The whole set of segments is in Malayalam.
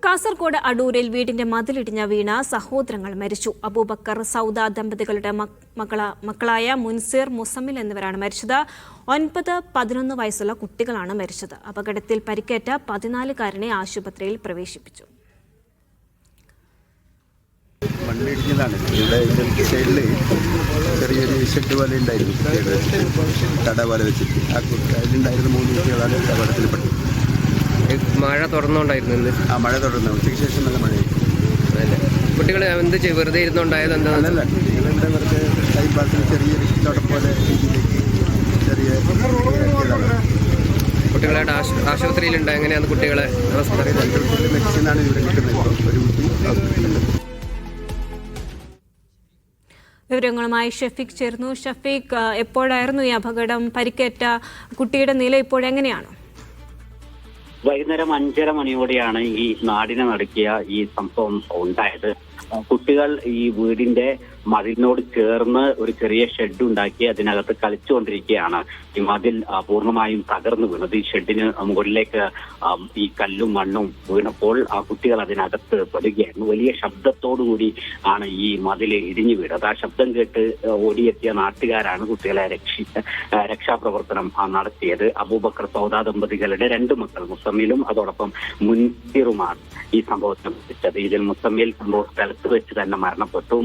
കാസർഗോഡ് അടൂരിൽ വീടിന്റെ മതിലിടിഞ്ഞ വീണ സഹോദരങ്ങൾ മരിച്ചു. അബൂബക്കർ സൗദ ദമ്പതികളുടെ മക്കളായ മുൻസിർ, മുസമ്മിൽ എന്നിവരാണ് മരിച്ചത്. 9-11 വയസ്സുള്ള കുട്ടികളാണ് മരിച്ചത്. അപകടത്തിൽ പരിക്കേറ്റ 14-കാരനെ ആശുപത്രിയിൽ പ്രവേശിപ്പിച്ചു. മണ്ണിടിഞ്ഞതാണ്. ഇവിടെ സൈഡിൽ ചെറിയൊരു ഷെഡ് പോലെ ഉണ്ടായിരുന്നു, കട പോലെ വെച്ചിട്ട് അതിലുണ്ടായിരുന്ന 3 കുട്ടികളാണ് അപകടത്തിൽപ്പെട്ടത്. മഴ തുടർന്നുണ്ടായിരുന്നു. മഴ തുടർന്നു. ഉച്ചയ്ക്ക് ശേഷം നല്ല മഴയായി. കുട്ടികൾ എന്ത് വെറുതെ ഇരുന്നുണ്ടായത് എന്താ? അല്ല, കുട്ടികളുടെ വെറുതെ ടൈം പാസിന് ചെറിയൊരു തോട്ടം പോലെ രീതിയിലേക്ക് ചെറിയ കുട്ടികളായിട്ട് ആശുപത്രിയിലുണ്ട്. എങ്ങനെയാണ് കുട്ടികളെ അവസ്ഥ? 2 കുട്ടികൾ മെഡിസിനാണ് ഇവിടെ കിട്ടുന്നത്. ഒരു കുട്ടി ഹോസ്പിറ്റലിൽ. വിവരങ്ങളുമായി ഷഫീഖ് ചേർന്നു. ഷഫീഖ്, എപ്പോഴായിരുന്നു ഈ അപകടം? പരിക്കേറ്റ കുട്ടിയുടെ നില ഇപ്പോഴെങ്ങനെയാണ്? വൈകുന്നേരം 5:30 മണിയോടെയാണ് ഈ നാടിനെ നടുക്കിയ ഈ സംഭവം ഉണ്ടായത്. കുട്ടികൾ ഈ വീടിന്റെ മതിലിനോട് ചേർന്ന് ഒരു ചെറിയ ഷെഡ് ഉണ്ടാക്കി അതിനകത്ത് കളിച്ചുകൊണ്ടിരിക്കുകയാണ്. ഈ മതിൽ പൂർണ്ണമായും തകർന്നു വീണത്. ഈ ഷെഡിന് മുകളിലേക്ക് ഈ കല്ലും മണ്ണും വീണപ്പോൾ ആ കുട്ടികൾ അതിനകത്ത് പെടുകയായിരുന്നു. വലിയ ശബ്ദത്തോടുകൂടി ആണ് ഈ മതിൽ ഇടിഞ്ഞു വീണത്. ആ ശബ്ദം കേട്ട് ഓടിയെത്തിയ നാട്ടുകാരാണ് കുട്ടികളെ രക്ഷാപ്രവർത്തനം നടത്തിയത്. അബൂബക്കർ സൗദ ദമ്പതികളുടെ 2 മക്കൾ മുസമ്മിലും അതോടൊപ്പം മുൻസിറുമാണ് ഈ സംഭവത്തെ മരിച്ചത്. ഇതിൽ മുസമ്മിൽ സംഭവ സ്ഥലത്ത് വെച്ച് തന്നെ മരണപ്പെട്ടു.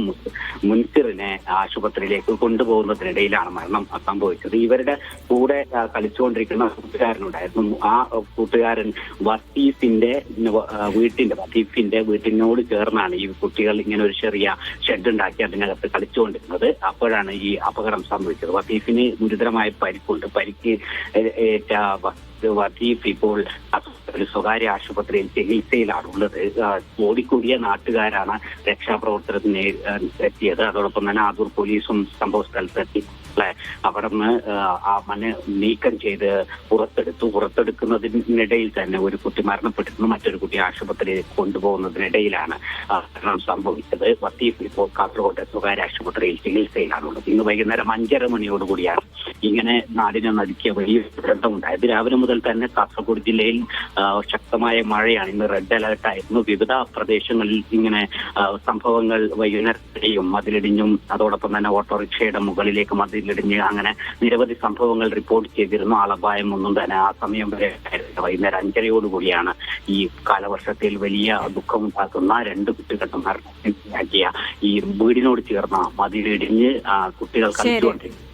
മുൻസിറിനെ ആശുപത്രിയിലേക്ക് കൊണ്ടുപോകുന്നതിനിടയിലാണ് മരണം സംഭവിച്ചത്. ഇവരുടെ കൂടെ കളിച്ചുകൊണ്ടിരിക്കുന്ന കൂട്ടുകാരനുണ്ടായിരുന്നു. ആ കൂട്ടുകാരൻ വത്തീഫിന്റെ വീട്ടിനോട് ചേർന്നാണ് ഈ കുട്ടികൾ ഇങ്ങനെ ഒരു ചെറിയ ഷെഡ് ഉണ്ടാക്കി അതിനകത്ത് കളിച്ചുകൊണ്ടിരുന്നത്. അപ്പോഴാണ് ഈ അപകടം സംഭവിച്ചത്. വത്തീഫിന് ഗുരുതരമായ പരിക്കുണ്ട്. പരിക്ക് ഏറ്റ വത്തീഫ് ഇപ്പോൾ ഒരു സ്വകാര്യ ആശുപത്രിയിൽ ചികിത്സയിലാണുള്ളത്. ഓടിക്കൂടിയ നാട്ടുകാരാണ് രക്ഷാപ്രവർത്തനത്തിന് എത്തിയത്. അതോടൊപ്പം തന്നെ ആദൂർ പോലീസും സംഭവ സ്ഥലത്തെത്തി അവിടെ നിന്ന് ആ മണ്ണ് നീക്കം ചെയ്ത് പുറത്തെടുക്കുന്നതിനിടയിൽ തന്നെ ഒരു കുട്ടി മരണപ്പെട്ടിരുന്നു. മറ്റൊരു കുട്ടി ആശുപത്രിയിലേക്ക് കൊണ്ടുപോകുന്നതിനിടയിലാണ് സംഭവിച്ചത്. വത്തീഫ് ഇപ്പോൾ കാസർഗോഡ് സ്വകാര്യ ആശുപത്രിയിൽ ചികിത്സയിലാണുള്ളത്. ഇന്ന് വൈകുന്നേരം 5:30 മണിയോടുകൂടിയാണ് ഇങ്ങനെ നാടിനെ നടുക്കിയ വലിയ ദുരന്തമുണ്ടായത്. രാവിലെ മുതൽ തന്നെ കാസർഗോഡ് ജില്ലയിൽ ശക്തമായ മഴയാണ്. ഇന്ന് റെഡ് അലേർട്ടായിരുന്നു. വിവിധ പ്രദേശങ്ങളിൽ ഇങ്ങനെ സംഭവങ്ങൾ വൈകുന്നേരത്തെയും മതിലിടിഞ്ഞും അതോടൊപ്പം തന്നെ ഓട്ടോറിക്ഷയുടെ മുകളിലേക്ക് മതിലിടിഞ്ഞ് അങ്ങനെ നിരവധി സംഭവങ്ങൾ റിപ്പോർട്ട് ചെയ്തിരുന്നു. ആളപായം ഒന്നും തന്നെ ആ സമയം വരെ വൈകുന്നേരം 5:30 ഈ കാലവർഷത്തിൽ വലിയ ദുഃഖമുണ്ടാക്കുന്ന 2 കുട്ടികളുടെ മരണത്തിനാക്കിയ ഈ വീടിനോട് ചേർന്ന മതിലിടിഞ്ഞ് കുട്ടികൾ കളിച്ചുകൊണ്ടിരിക്കുന്നു.